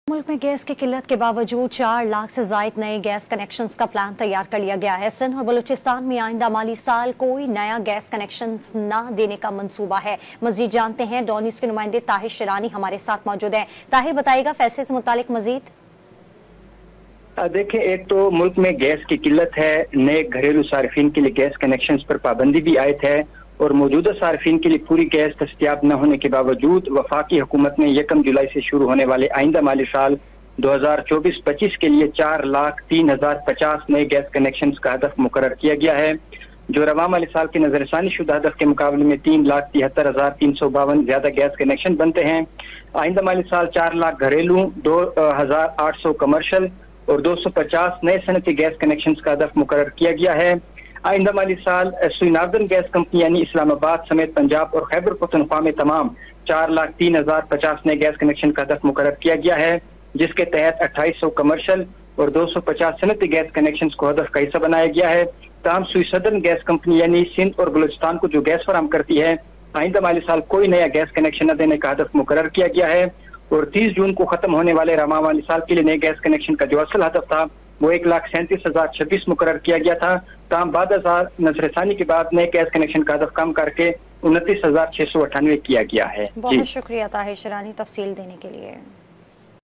मुल्क में गैस की किल्लत के बावजूद 4 लाख से ज्यादा नए गैस कनेक्शंस का प्लान तैयार कर लिया गया है। सिंध और बलूचिस्तान में आइंदा माली साल कोई नया गैस कनेक्शन न देने का मंसूबा है। मजीद जानते हैं, डॉन न्यूज़ के नुमाइंदे ताहिर शिरानी हमारे साथ मौजूद हैं। ताहिर, बताइएगा फैसले से मुतालिक मजीद। देखिए, एक तो मुल्क में गैस की किल्लत है, नए घरेलू सार्फिन के लिए गैस कनेक्शंस पर पाबंदी भी आयत है और मौजूदा सार्फिन के लिए पूरी गैस दस्तियाब न होने के बावजूद वफाकी हुकूमत ने 1 जुलाई से शुरू होने वाले आइंदा माली साल 2024-25 के लिए 4,03,050 नए गैस कनेक्शंस का हदफ मुकर्रर किया गया है, जो रवा माली साल के नजरसानी शुदा हदफ के मुकाबले में 3,73,352 ज्यादा गैस कनेक्शन बनते हैं। आइंदा माली साल 4 लाख घरेलू, 2,800 कमर्शल और 250 नए सनती गैस कनेक्शंस का हदफ मुकर्रर किया गया है। आइंदा माली साल सुई नार्दर्न गैस कंपनी यानी इस्लामाबाद समेत पंजाब और खैबर पख्तूनख्वा में तमाम 4,03,050 नए गैस कनेक्शन का हदफ मुकर्रर किया गया है, जिसके तहत 2,800 कमर्शल और 250 सनती गैस कनेक्शन को हदफ का हिस्सा बनाया गया है। तमाम सुई सदर्न गैस कंपनी यानी सिंध और बलूचिस्तान को जो गैस फराहम करती है, आइंदा माली साल कोई नया गैस कनेक्शन न देने का हदफ मुकर्रर किया गया है और 30 जून को खत्म होने वाले रवा माली साल के लिए नए गैस कनेक्शन का जो असल हदफ था वो 1,37,026 मुकर्रर किया गया था। तमाम बाद नजरसानी के बाद नए गैस कनेक्शन का हदफ कम करके 29,698 किया गया है। बहुत शुक्रिया ताहिर शिरानी तफसील देने के लिए।